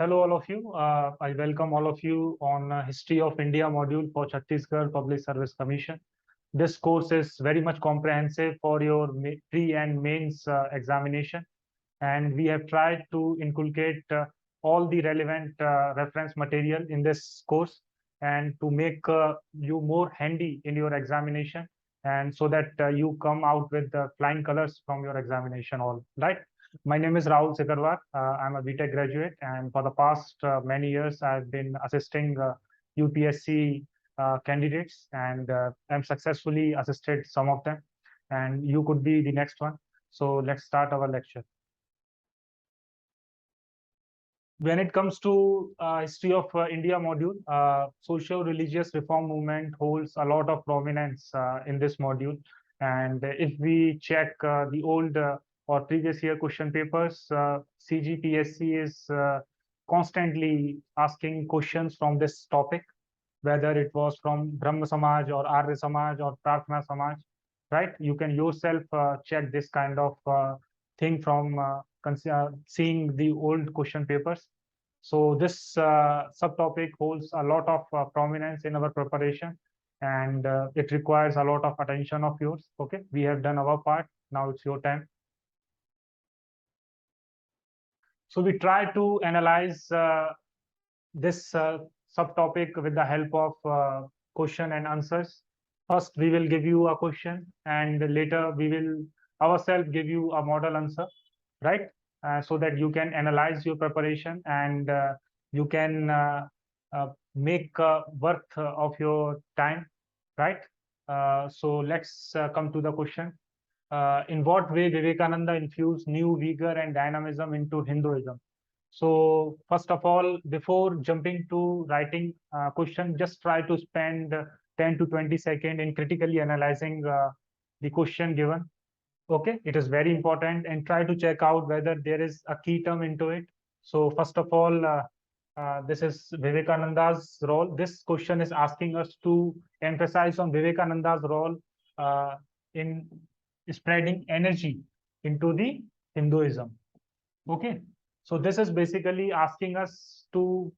Hello, all of you. I welcome all of you on History of India module for Chhattisgarh Public Service Commission. This course is very much comprehensive for your pre and mains examination, and we have tried to inculcate all the relevant reference material in this course and to make you more handy in your examination, and so that you come out with flying colors from your examination. All right. My name is Rahul Sikarwar. I'm a BTech graduate, and for the past many years, I've been assisting UPSC candidates, and I'm successfully assisted some of them. And you could be the next one. So let's start our lecture. When it comes to history of India module, social religious reform movement holds a lot of prominence in this module. And if we check the old or previous year question papers, CGPSC is constantly asking questions from this topic, whether it was from Brahma Samaj or Arya Samaj or Prarthana Samaj, right? You can yourself check this kind of thing from seeing the old question papers. So this subtopic holds a lot of prominence in our preparation, and it requires a lot of attention of yours. Okay, we have done our part. Now it's your time. So we try to analyze this subtopic with the help of question and answers. First, we will give you a question, and later we will ourselves give you a model answer, right? So that you can analyze your preparation and you can make worth of your time, right? So let's come to the question. In what way Vivekananda infused new vigor and dynamism into Hinduism? So first of all, before jumping to writing question, just try to spend 10 to 20 seconds in critically analyzing the question given. Okay, it is very important, and try to check out whether there is a key term into it. So first of all, this is Vivekananda's role. This question is asking us to emphasize on Vivekananda's role in spreading energy into the Hinduism. Okay, so this is basically asking us to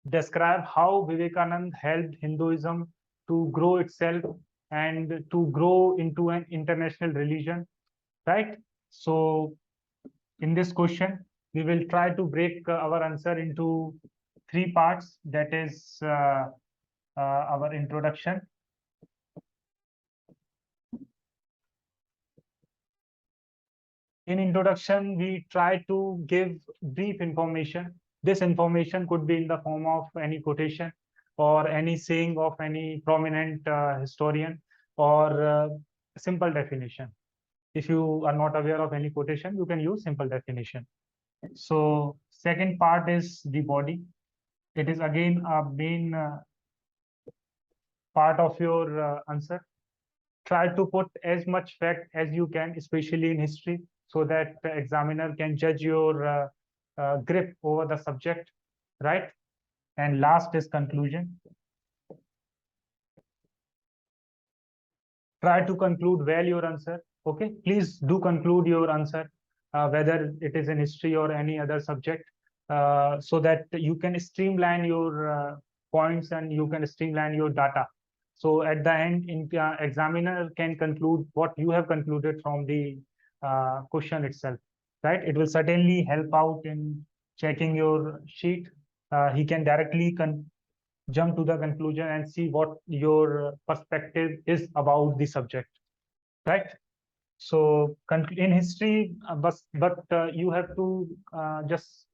describe how Vivekananda helped Hinduism to grow itself and to grow into an international religion, right? So in this question, we will try to break our answer into three parts. That is our introduction. In introduction, we try to give brief information. This information could be in the form of any quotation or any saying of any prominent historian, or simple definition. If you are not aware of any quotation, you can use simple definition. So second part is the body. It is again a main part of your answer. Try to put as much fact as you can, especially in history, so that the examiner can judge your grip over the subject, right? And last is conclusion. Try to conclude well your answer. Okay, please do conclude your answer, whether it is in history or any other subject, so that you can streamline your points and you can streamline your data. So at the end, examiner can conclude what you have concluded from the question itself, right? It will certainly help out in checking your sheet. He can directly jump to the conclusion and see what your perspective is about the subject, right? So in history, but you have to just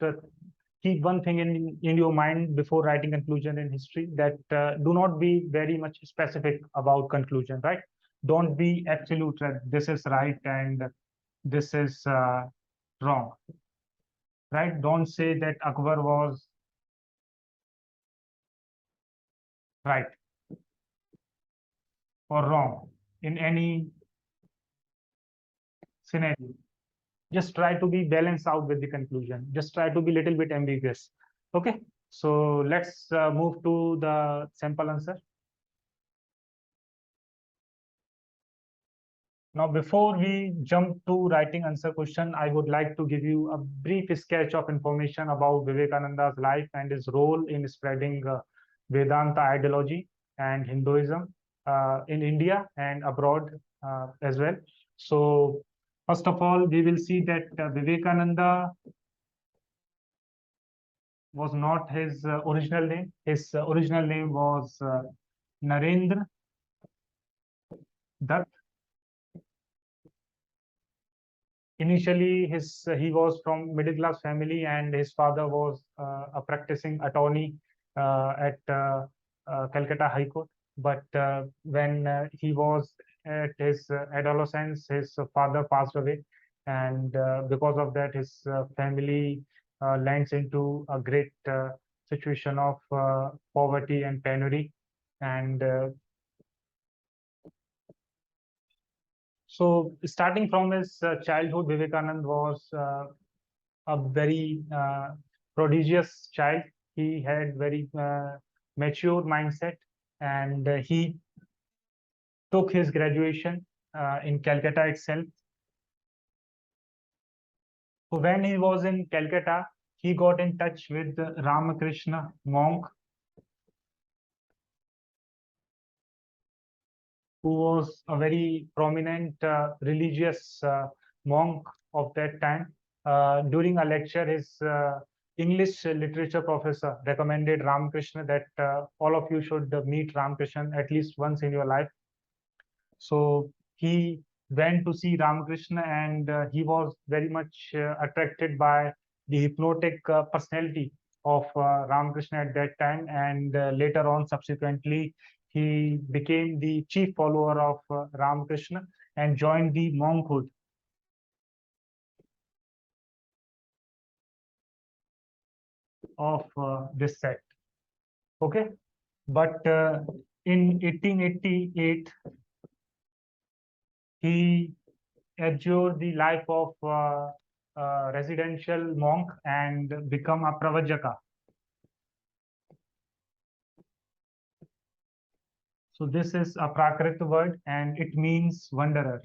keep one thing in your mind before writing conclusion in history, that do not be very much specific about conclusion, right? Don't be absolute that this is right and this is wrong, right? Don't say that Akbar was right or wrong in any scenario. Just try to be balanced out with the conclusion. Just try to be a little bit ambiguous. Okay, so let's move to the sample answer. Now, before we jump to writing answer question, I would like to give you a brief sketch of information about Vivekananda's life and his role in spreading Vedanta ideology and Hinduism in India and abroad as well. So, first of all, we will see that Vivekananda was not his original name. His original name was Narendra Dutt. Initially, he was from middle class family, and his father was a practicing attorney at Calcutta High Court. But when he was at his adolescence, his father passed away, and because of that, his family lands into a great situation of poverty and penury. And so, starting from his childhood, Vivekanand was a very prodigious child. He had very mature mindset, and he took his graduation in Calcutta itself. So when he was in Calcutta, he got in touch with the Ramakrishna monk, who was a very prominent religious monk of that time. During a lecture, his English literature professor recommended Ramakrishna that all of you should meet Ramakrishna at least once in your life. So he went to see Ramakrishna, and he was very much attracted by the hypnotic personality of Ramakrishna at that time. And later on, subsequently, he became the chief follower of Ramakrishna and joined the monkhood of this sect. Okay, but in 1888, he adjure the life of residential monk and become a pravajaka. So this is a Prakrit word, and it means wanderer.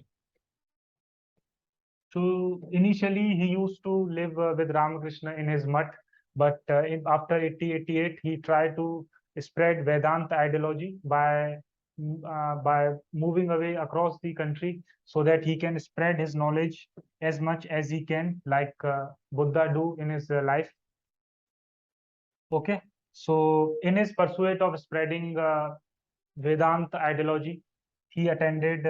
So initially he used to live with Ramakrishna in his mutt, but after 1888 he tried to spread Vedanta ideology by moving away across the country so that he can spread his knowledge as much as he can, like Buddha do in his life. Okay, so in his pursuit of spreading Vedanta ideology, he attended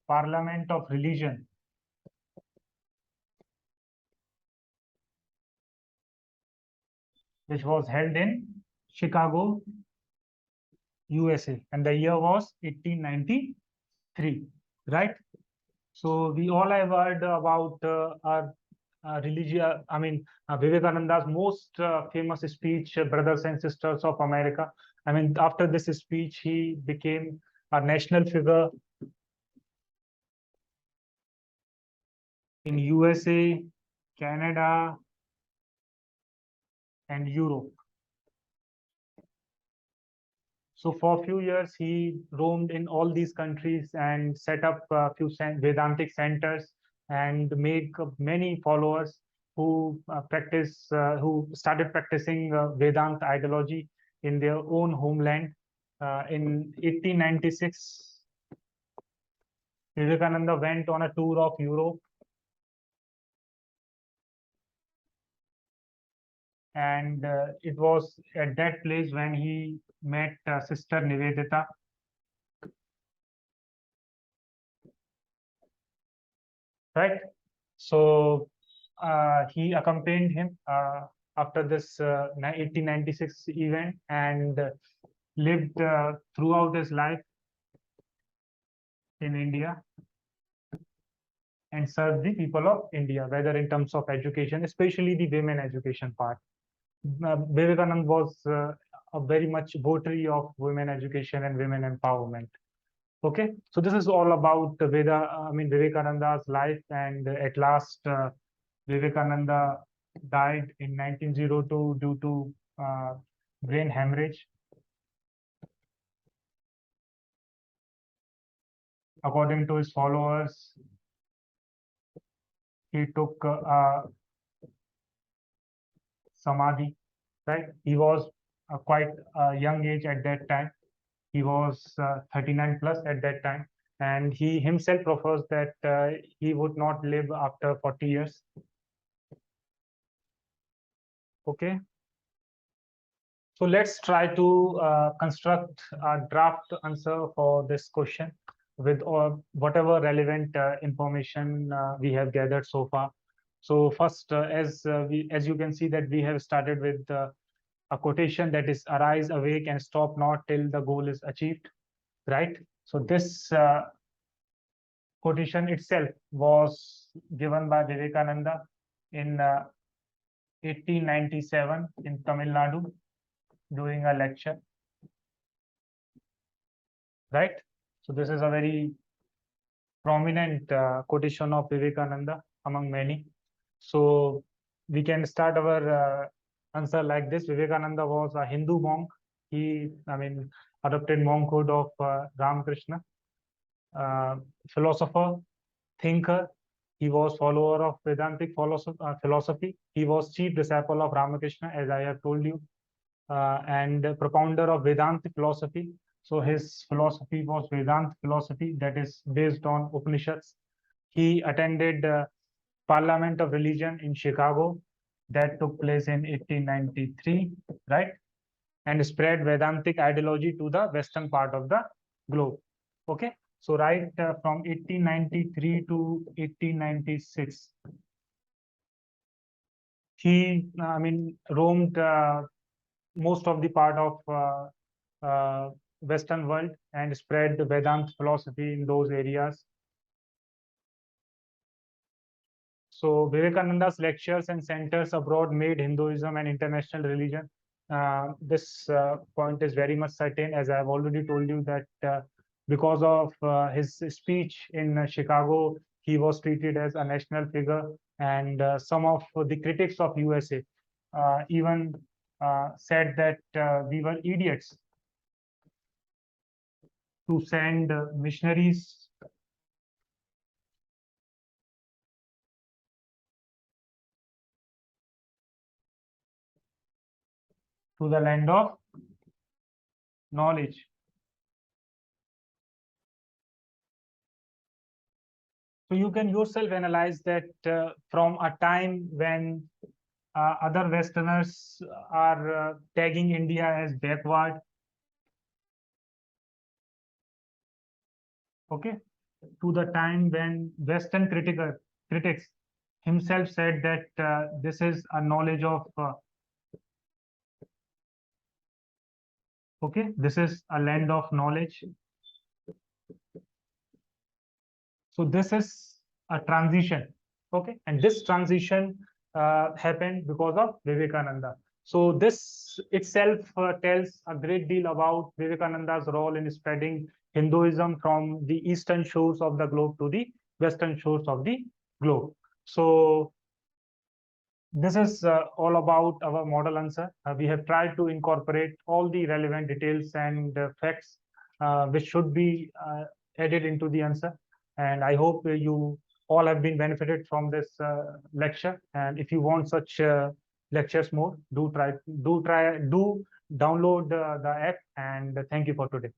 Parliament of Religion, which was held in Chicago, USA, and the year was 1893, right? So we all have heard about our religion. I mean, Vivekananda's most famous speech, "Brothers and Sisters of America." I mean, after this speech, he became a national figure in USA, Canada, and Europe. So for a few years, he roamed in all these countries and set up a few Vedantic centers and make many followers who started practicing Vedanta ideology in their own homeland. In 1896, Vivekananda went on a tour of Europe, and it was at that place when he met Sister Nivedita. Right? So he accompanied him after this 1896 event, and lived throughout his life in India and served the people of India, whether in terms of education, especially the women education part. Vivekanand was a very much votary of women education and women empowerment. Okay, so this is all about Vivekananda's life, and at last Vivekananda died in 1902 due to brain hemorrhage. according to his followers, he took samadhi, right? He was quite a young age at that time. He was 39 plus at that time, and he himself prefers that he would not live after 40 years. Okay. So let's try to construct a draft answer for this question with whatever relevant information we have gathered so far. So first, as you can see that we have started with a quotation that is arise, awake, and stop not till the goal is achieved, right? So this quotation itself was given by Vivekananda in 1897 in Tamil Nadu during a lecture, right? So this is a very prominent quotation of Vivekananda among many. So we can start our answer like this. Vivekananda was a Hindu monk. He, adopted monkhood of Ramakrishna, philosopher, thinker. He was follower of Vedantic philosophy. He was chief disciple of Ramakrishna, as I have told you, and propounder of Vedanta philosophy. So his philosophy was Vedanta philosophy that is based on Upanishads. He attended Parliament of Religion in Chicago that took place in 1893, right? And spread Vedantic ideology to the western part of the globe. Okay, so right from 1893 to 1896, he, roamed most of the part of Western world and spread the Vedanta philosophy in those areas. So Vivekananda's lectures and centers abroad made Hinduism an international religion. This point is very much certain, as I have already told you that because of his speech in Chicago, he was treated as a national figure, and some of the critics of USA even said that we were idiots to send missionaries to the land of knowledge. So you can yourself analyze that from a time when other Westerners are tagging India as backward, okay, to the time when Western critics himself said that this is a knowledge of, okay, this is a land of knowledge. So this is a transition, okay, and this transition happened because of Vivekananda. So this itself tells a great deal about Vivekananda's role in spreading Hinduism from the eastern shores of the globe to the western shores of the globe. So this is all about our model answer. We have tried to incorporate all the relevant details and facts which should be added into the answer. And I hope you all have been benefited from this lecture. And if you want such lectures more, do download the app. And thank you for today.